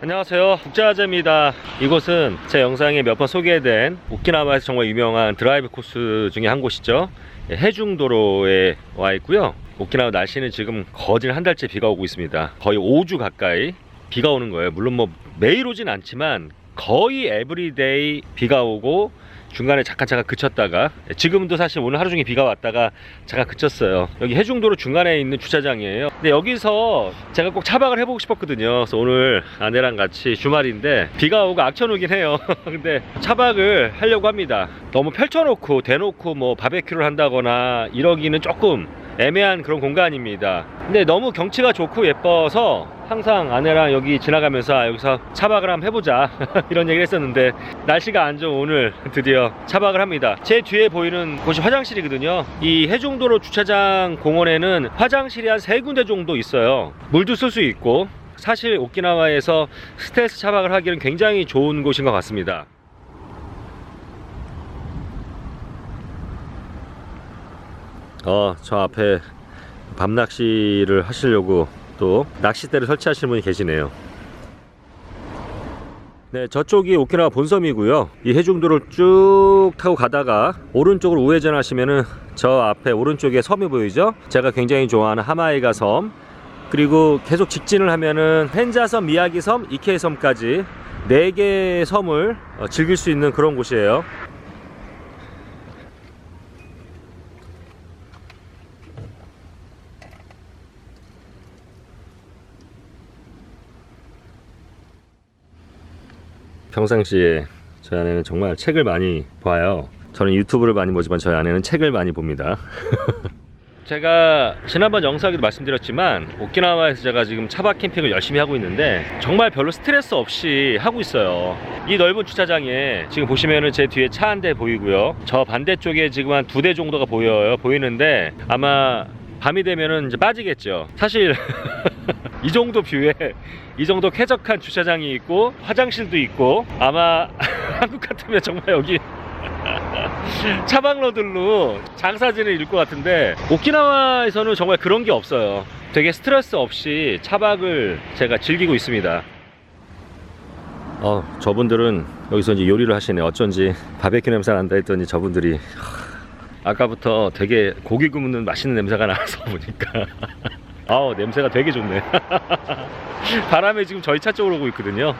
안녕하세요, 국자자입니다. 이곳은 제 영상에 몇 번 소개된 오키나와에서 정말 유명한 드라이브 코스 중에 한 곳이죠. 해중도로에 와 있고요. 오키나와 날씨는 지금 거진 한 달째 비가 오고 있습니다. 거의 5주 가까이 비가 오는 거예요. 물론 뭐 매일 오진 않지만 거의 에브리데이 비가 오고 중간에 잠깐 그쳤다가, 지금도 사실 오늘 하루 종일 비가 왔다가 잠깐 그쳤어요. 여기 해중도로 중간에 있는 주차장이에요. 근데 여기서 제가 꼭 차박을 해보고 싶었거든요. 그래서 오늘 아내랑 같이 주말인데 비가 오고 악천후긴 해요. 근데 차박을 하려고 합니다. 너무 펼쳐놓고 대놓고 뭐 바베큐를 한다거나 이러기는 조금 애매한 그런 공간입니다. 근데 너무 경치가 좋고 예뻐서 항상 아내랑 여기 지나가면서 여기서 차박을 한번 해보자 이런 얘기를 했었는데, 날씨가 안 좋은 오늘 드디어 차박을 합니다. 제 뒤에 보이는 곳이 화장실이거든요. 이 해중도로 주차장 공원에는 화장실이 한 3군데 정도 있어요. 물도 쓸 수 있고, 사실 오키나와에서 스텔스 차박을 하기는 굉장히 좋은 곳인 것 같습니다. 저 앞에 밤낚시를 하시려고 또 낚싯대를 설치하시는 분이 계시네요. 네, 저쪽이 오키나와 본섬이고요. 이 해중도를 쭉 타고 가다가 오른쪽으로 우회전 하시면은 저 앞에 오른쪽에 섬이 보이죠? 제가 굉장히 좋아하는 하마이가 섬, 그리고 계속 직진을 하면은 헨자섬, 미야기섬, 이케이섬까지 4개의 섬을 즐길 수 있는 그런 곳이에요. 평상시에 저희 아내는 정말 책을 많이 봐요. 저는 유튜브를 많이 보지만 저희 아내는 책을 많이 봅니다. 제가 지난번 영상에도 말씀드렸지만 오키나와에서 제가 지금 차박 캠핑을 열심히 하고 있는데 정말 별로 스트레스 없이 하고 있어요. 이 넓은 주차장에 지금 보시면은 제 뒤에 차 한 대 보이고요. 저 반대쪽에 지금 한 2대 정도가 보이는데 아마 밤이 되면은 이제 빠지겠죠. 사실 이 정도 뷰에 이 정도 쾌적한 주차장이 있고 화장실도 있고, 아마 한국 같으면 정말 여기 차박러들로 장사진을 이룰 것 같은데, 오키나와에서는 정말 그런 게 없어요. 되게 스트레스 없이 차박을 제가 즐기고 있습니다. 저분들은 여기서 이제 요리를 하시네. 어쩐지 바베큐 냄새가 난다 했더니 저분들이 아까부터 되게 고기 굽는 맛있는 냄새가 나서 보니까 냄새가 되게 좋네. 바람이 지금 저희 차 쪽으로 오고 있거든요.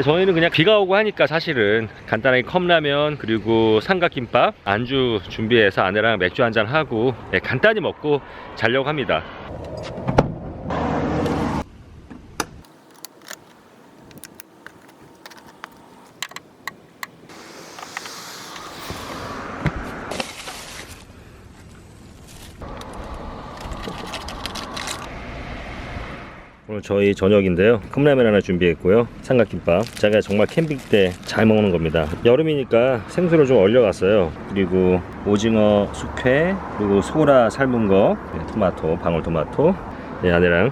저희는 그냥 비가 오고 하니까 사실은 간단하게 컵라면 그리고 삼각김밥 안주 준비해서 아내랑 맥주 한잔 하고 간단히 먹고 자려고 합니다. 오늘 저희 저녁인데요. 컵라면 하나 준비했고요. 삼각김밥. 제가 정말 캠핑 때 잘 먹는 겁니다. 여름이니까 생수를 좀 얼려갔어요. 그리고 오징어 숙회, 그리고 소라 삶은 거, 토마토, 방울토마토. 아내랑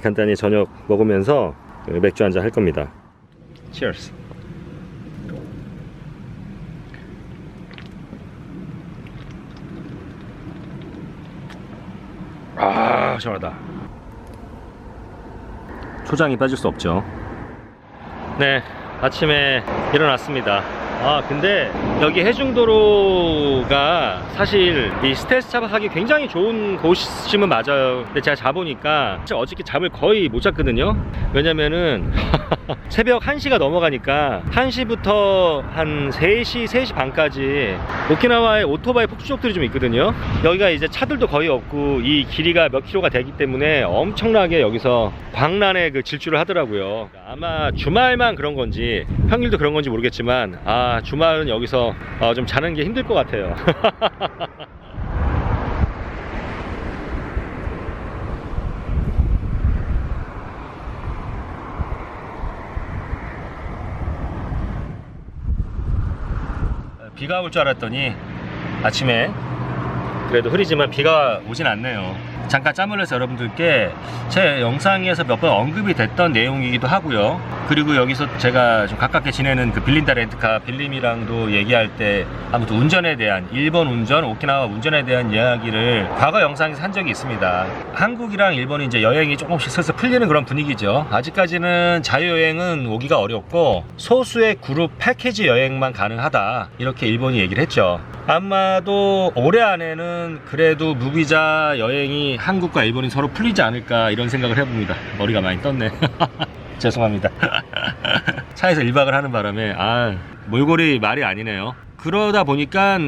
간단히 저녁 먹으면서 맥주 한잔 할 겁니다. Cheers. 시원하다. 초장이 빠질 수 없죠. 네, 아침에 일어났습니다. 근데 여기 해중도로가 사실 이 스텔스 차박하기 굉장히 좋은 곳이면 맞아요. 근데 제가 자보니까 어저께 잠을 거의 못 잤거든요. 왜냐면은 새벽 1시가 넘어가니까 1시부터 한 3시, 3시 반까지 오키나와에 오토바이 폭주족들이 좀 있거든요. 여기가 이제 차들도 거의 없고 이 길이가 몇 킬로가 되기 때문에 엄청나게 여기서 광란의 그 질주를 하더라고요. 아마 주말만 그런 건지 평일도 그런 건지 모르겠지만 주말은 여기서 좀 자는 게 힘들 것 같아요. 비가 올 줄 알았더니 아침에 그래도 흐리지만 비가 오진 않네요. 잠깐 짬을 내서 여러분들께 제 영상에서 몇 번 언급이 됐던 내용이기도 하고요. 그리고 여기서 제가 좀 가깝게 지내는 그 빌린다 렌트카 빌림이랑도 얘기할 때 아무튼 운전에 대한 일본 운전, 오키나와 운전에 대한 이야기를 과거 영상에서 한 적이 있습니다. 한국이랑 일본이 이제 여행이 조금씩 슬슬 풀리는 그런 분위기죠. 아직까지는 자유여행은 오기가 어렵고 소수의 그룹 패키지 여행만 가능하다, 이렇게 일본이 얘기를 했죠. 아마도 올해 안에는 그래도 무비자 여행이 한국과 일본이 서로 풀리지 않을까, 이런 생각을 해봅니다. 머리가 많이 떴네. 죄송합니다. 차에서 1박을 하는 바람에 몰골이 말이 아니네요. 그러다 보니까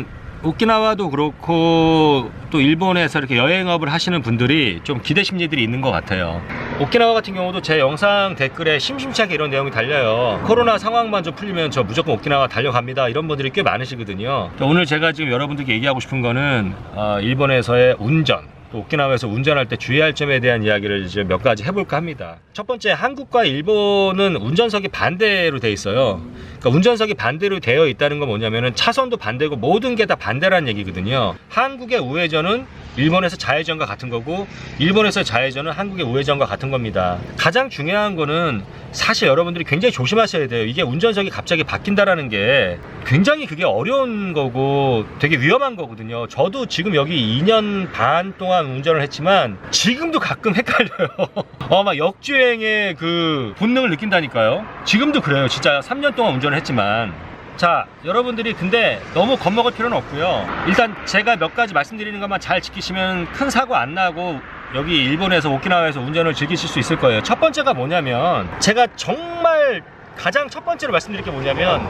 오키나와도 그렇고 또 일본에서 이렇게 여행업을 하시는 분들이 좀 기대 심리들이 있는 것 같아요. 오키나와 같은 경우도 제 영상 댓글에 심심찮게 이런 내용이 달려요. 코로나 상황만 좀 풀리면 저 무조건 오키나와 달려갑니다, 이런 분들이 꽤 많으시거든요. 오늘 제가 지금 여러분들께 얘기하고 싶은 거는 일본에서의 운전, 또 오키나와에서 운전할 때 주의할 점에 대한 이야기를 이제 몇 가지 해볼까 합니다. 첫 번째, 한국과 일본은 운전석이 반대로 돼 있어요. 그러니까 운전석이 반대로 되어 있다는 건 뭐냐면은 차선도 반대고 모든 게 다 반대라는 얘기거든요. 한국의 우회전은 일본에서 좌회전과 같은 거고, 일본에서 좌회전은 한국의 우회전과 같은 겁니다. 가장 중요한 거는 사실 여러분들이 굉장히 조심하셔야 돼요. 이게 운전석이 갑자기 바뀐다라는 게 굉장히 그게 어려운 거고 되게 위험한 거거든요. 저도 지금 여기 2년 반 동안 운전을 했지만 지금도 가끔 헷갈려요. 막 역주행의 그 본능을 느낀다니까요. 지금도 그래요. 진짜 3년 동안 운전을 했지만. 자, 여러분들이 근데 너무 겁먹을 필요는 없고요. 일단 제가 몇 가지 말씀드리는 것만 잘 지키시면 큰 사고 안 나고 여기 일본에서 오키나와에서 운전을 즐기실 수 있을 거예요. 첫 번째가 뭐냐면, 제가 정말 가장 첫 번째로 말씀드릴 게 뭐냐면,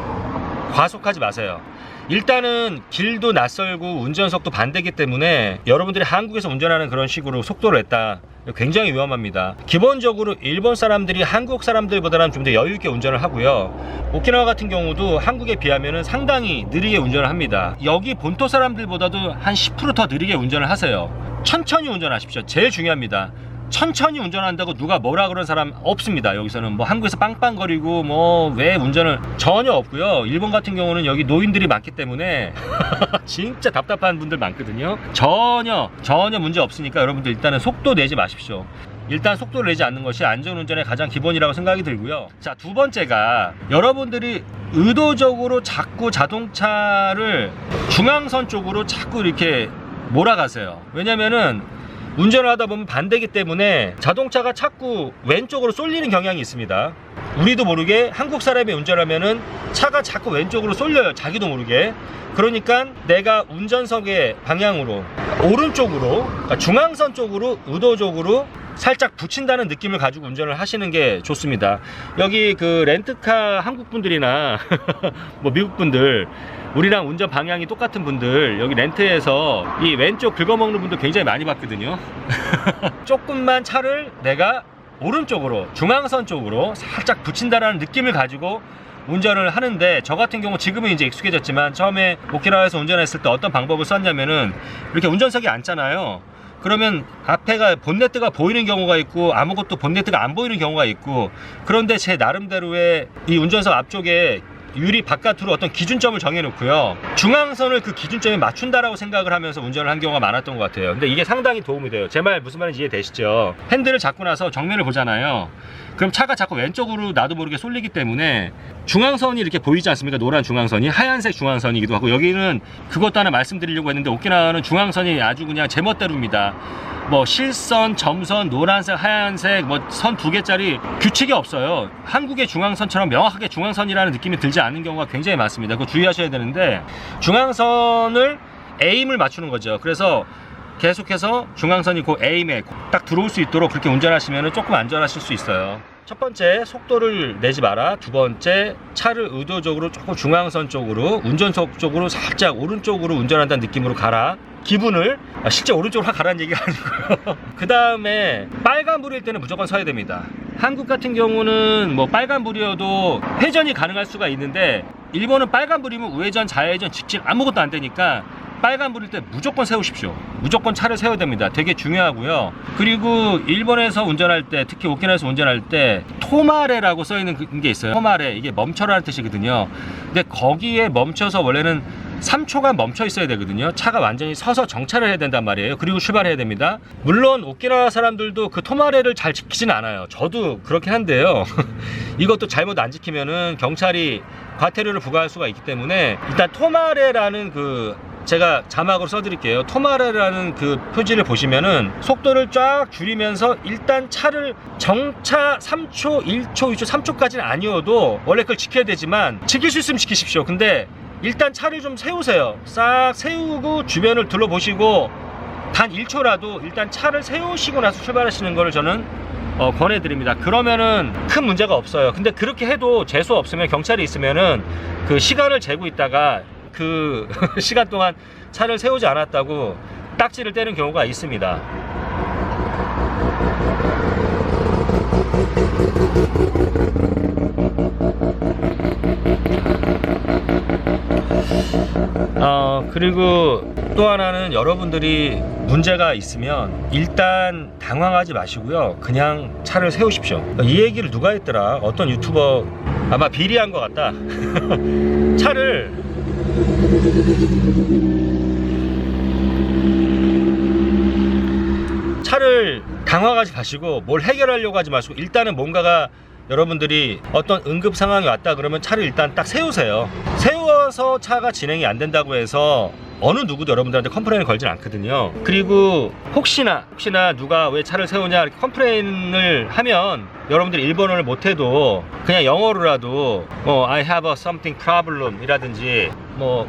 과속하지 마세요. 일단은 길도 낯설고 운전석도 반대기 때문에 여러분들이 한국에서 운전하는 그런 식으로 속도를 냈다, 굉장히 위험합니다. 기본적으로 일본 사람들이 한국 사람들보다는 좀 더 여유있게 운전을 하고요. 오키나와 같은 경우도 한국에 비하면 상당히 느리게 운전을 합니다. 여기 본토 사람들보다도 한 10% 더 느리게 운전을 하세요. 천천히 운전하십시오. 제일 중요합니다. 천천히 운전한다고 누가 뭐라 그런 사람 없습니다. 여기서는 뭐 한국에서 빵빵거리고 뭐 왜 운전을, 전혀 없고요. 일본 같은 경우는 여기 노인들이 많기 때문에 진짜 답답한 분들 많거든요. 전혀 문제 없으니까 여러분들 일단은 속도 내지 마십시오. 일단 속도를 내지 않는 것이 안전운전의 가장 기본이라고 생각이 들고요. 자, 두 번째가, 여러분들이 의도적으로 자꾸 자동차를 중앙선 쪽으로 자꾸 이렇게 몰아가세요. 왜냐면은 운전을 하다 보면 반대기 때문에 자동차가 자꾸 왼쪽으로 쏠리는 경향이 있습니다. 우리도 모르게 한국 사람이 운전하면은 차가 자꾸 왼쪽으로 쏠려요. 자기도 모르게. 그러니까 내가 운전석의 방향으로 오른쪽으로, 그러니까 중앙선 쪽으로 의도적으로 살짝 붙인다는 느낌을 가지고 운전을 하시는 게 좋습니다. 여기 그 렌트카 한국 분들이나 뭐 미국 분들, 우리랑 운전 방향이 똑같은 분들, 여기 렌트에서 이 왼쪽 긁어먹는 분들 굉장히 많이 봤거든요. 조금만 차를 내가 오른쪽으로, 중앙선 쪽으로 살짝 붙인다라는 느낌을 가지고 운전을 하는데, 저 같은 경우 지금은 이제 익숙해졌지만 처음에 오키나와에서 운전했을 때 어떤 방법을 썼냐면은, 이렇게 운전석에 앉잖아요. 그러면 앞에가 본네트가 보이는 경우가 있고 아무것도 본네트가 안 보이는 경우가 있고, 그런데 제 나름대로의 이 운전석 앞쪽에 유리 바깥으로 어떤 기준점을 정해놓고요, 중앙선을 그 기준점에 맞춘다라고 생각을 하면서 운전을 한 경우가 많았던 것 같아요. 근데 이게 상당히 도움이 돼요. 제 말 무슨 말인지 이해되시죠? 핸들을 잡고 나서 정면을 보잖아요. 그럼 차가 자꾸 왼쪽으로 나도 모르게 쏠리기 때문에 중앙선이 이렇게 보이지 않습니까? 노란 중앙선이 하얀색 중앙선이기도 하고, 여기는 그것도 하나 말씀드리려고 했는데, 오키나와는 중앙선이 아주 그냥 제멋대로입니다. 뭐 실선, 점선, 노란색, 하얀색, 뭐 선 2개짜리 규칙이 없어요. 한국의 중앙선처럼 명확하게 중앙선이라는 느낌이 들지 않는 경우가 굉장히 많습니다. 그거 주의하셔야 되는데, 중앙선을 에임을 맞추는 거죠. 그래서 계속해서 중앙선이 그 에임에 딱 들어올 수 있도록 그렇게 운전하시면 조금 안전하실 수 있어요. 첫 번째, 속도를 내지 마라. 두 번째, 차를 의도적으로 조금 중앙선 쪽으로, 운전석 쪽으로 살짝 오른쪽으로 운전한다는 느낌으로 가라. 기분을, 실제 오른쪽으로 확 가라는 얘기가 아니고요. 그 다음에 빨간불일 때는 무조건 서야 됩니다. 한국 같은 경우는 뭐 빨간불이어도 회전이 가능할 수가 있는데, 일본은 빨간불이면 우회전, 좌회전, 직진 아무것도 안 되니까 빨간불일 때 무조건 세우십시오. 무조건 차를 세워야 됩니다. 되게 중요하고요. 그리고 일본에서 운전할 때, 특히 오키나와에서 운전할 때 토마레라고 써있는 게 있어요. 토마레, 이게 멈춰라는 뜻이거든요. 근데 거기에 멈춰서 원래는 3초간 멈춰 있어야 되거든요. 차가 완전히 서서 정차를 해야 된단 말이에요. 그리고 출발해야 됩니다. 물론 오키나와 사람들도 그 토마레를 잘 지키진 않아요. 저도 그렇긴 한데요. 이것도 잘못 안 지키면은 경찰이 과태료를 부과할 수가 있기 때문에 일단 토마레라는 제가 자막으로 써드릴게요. 토마레라는 그 표지를 보시면은 속도를 쫙 줄이면서 일단 차를 정차 3초, 1초, 2초, 3초까지는 아니어도 원래 그걸 지켜야 되지만 지킬 수 있으면 지키십시오. 근데 일단 차를 좀 세우세요. 싹 세우고 주변을 둘러보시고 단 1초라도 일단 차를 세우시고 나서 출발하시는 거를 저는 권해드립니다. 그러면은 큰 문제가 없어요. 근데 그렇게 해도 재수 없으면 경찰이 있으면은 그 시간을 재고 있다가 그 시간 동안 차를 세우지 않았다고 딱지를 떼는 경우가 있습니다. 그리고 또 하나는 여러분들이 문제가 있으면 일단 당황하지 마시고요. 그냥 차를 세우십시오. 이 얘기를 누가 했더라? 어떤 유튜버 아마 비리한 것 같다. 차를 당황하지 마시고 뭘 해결하려고 하지 마시고 일단은 뭔가가 여러분들이 어떤 응급 상황이 왔다 그러면 차를 일단 딱 세우세요. 세워서 차가 진행이 안 된다고 해서 어느 누구도 여러분들한테 컴플레인을 걸진 않거든요. 그리고 혹시나 누가 왜 차를 세우냐 이렇게 컴플레인을 하면 여러분들이 일본어를 못해도 그냥 영어로라도 I have a something problem 이라든지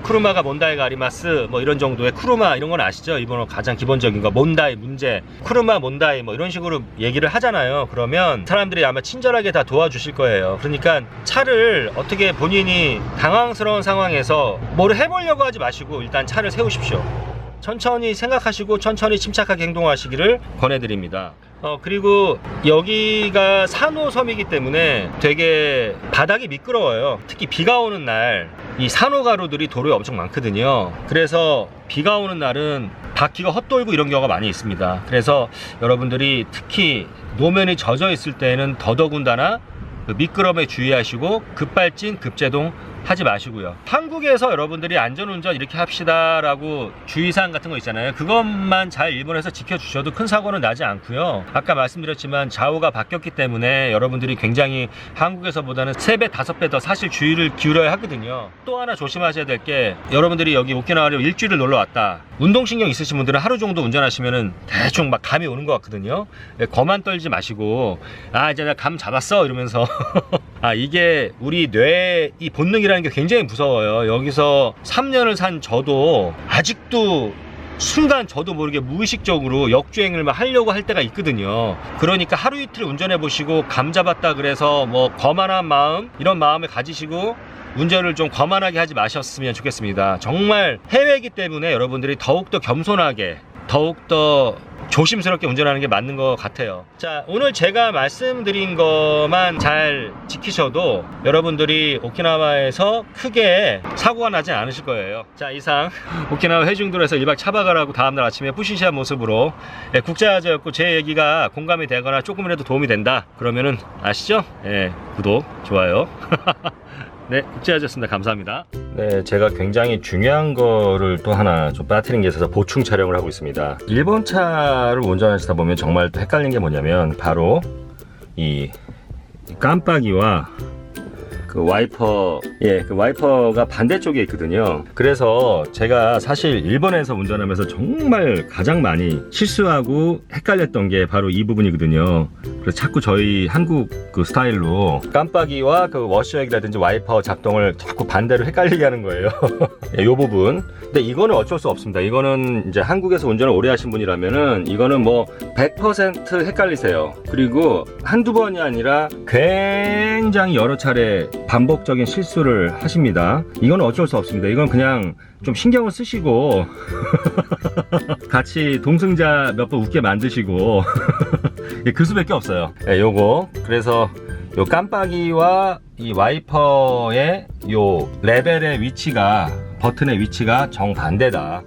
쿠르마가 몬다이가 아리마스 이런 정도의 쿠르마 이런 건 아시죠? 일본어 가장 기본적인 거 몬다이 문제 쿠르마 몬다이 이런 식으로 얘기를 하잖아요. 그러면 사람들이 아마 친절하게 다 도와주실 거예요. 그러니까 차를 어떻게 본인이 당황스러운 상황에서 뭘 해보려고 하지 마시고 일단 차를 세우십시오. 천천히 생각하시고 천천히 침착하게 행동하시기를 권해드립니다. 그리고 여기가 산호섬이기 때문에 되게 바닥이 미끄러워요. 특히 비가 오는 날 이 산호가루들이 도로에 엄청 많거든요. 그래서 비가 오는 날은 바퀴가 헛돌고 이런 경우가 많이 있습니다. 그래서 여러분들이 특히 노면이 젖어 있을 때는 더더군다나 미끄럼에 주의하시고 급발진 급제동 하지 마시고요. 한국에서 여러분들이 안전운전 이렇게 합시다 라고 주의사항 같은 거 있잖아요. 그것만 잘 일본에서 지켜주셔도 큰 사고는 나지 않고요. 아까 말씀드렸지만 좌우가 바뀌었기 때문에 여러분들이 굉장히 한국에서보다는 3배 5배 더 사실 주의를 기울여야 하거든요. 또 하나 조심하셔야 될 게 여러분들이 여기 오키나와를 일주일을 놀러 왔다. 운동신경 있으신 분들은 하루 정도 운전하시면은 대충 막 감이 오는 것 같거든요. 거만 떨지 마시고 이제 나 감 잡았어 이러면서 이게 우리 뇌의 이 본능이라는 게 굉장히 무서워요. 여기서 3년을 산 저도 아직도 순간 저도 모르게 무의식적으로 역주행을 막 하려고 할 때가 있거든요. 그러니까 하루 이틀 운전해 보시고 감 잡았다 그래서 거만한 마음 이런 마음을 가지시고 운전을 좀 거만하게 하지 마셨으면 좋겠습니다. 정말 해외이기 때문에 여러분들이 더욱더 겸손하게 더욱더 조심스럽게 운전하는 게 맞는 것 같아요. 자, 오늘 제가 말씀드린 것만 잘 지키셔도 여러분들이 오키나와에서 크게 사고가 나지 않으실 거예요. 자, 이상 오키나와 해중도로에서 1박 차박을 하고 다음날 아침에 뿌시시한 모습으로 국제화제였고 제 얘기가 공감이 되거나 조금이라도 도움이 된다 그러면은 아시죠? 구독, 좋아요. 네, 국제화제였습니다. 감사합니다. 네, 제가 굉장히 중요한 거를 또 하나 좀 빠뜨린 게 있어서 보충 촬영을 하고 있습니다. 일본 차를 운전하시다 보면 정말 또 헷갈린 게 뭐냐면 바로 이 깜빡이와 그 와이퍼, 그 와이퍼가 반대쪽에 있거든요. 그래서 제가 사실 일본에서 운전하면서 정말 가장 많이 실수하고 헷갈렸던 게 바로 이 부분이거든요. 그래서 자꾸 저희 한국 그 스타일로 깜빡이와 그 워셔액이라든지 와이퍼 작동을 자꾸 반대로 헷갈리게 하는 거예요. 이 부분. 근데 이거는 어쩔 수 없습니다. 이거는 이제 한국에서 운전을 오래 하신 분이라면은 이거는 100% 헷갈리세요. 그리고 한두 번이 아니라 굉장히 여러 차례 반복적인 실수를 하십니다. 이건 어쩔 수 없습니다. 이건 그냥 좀 신경을 쓰시고 같이 동승자 몇 번 웃게 만드시고 그 수밖에 없어요. 요거 그래서 요 깜빡이와 이 와이퍼의 요 레벨의 위치가 버튼의 위치가 정반대다.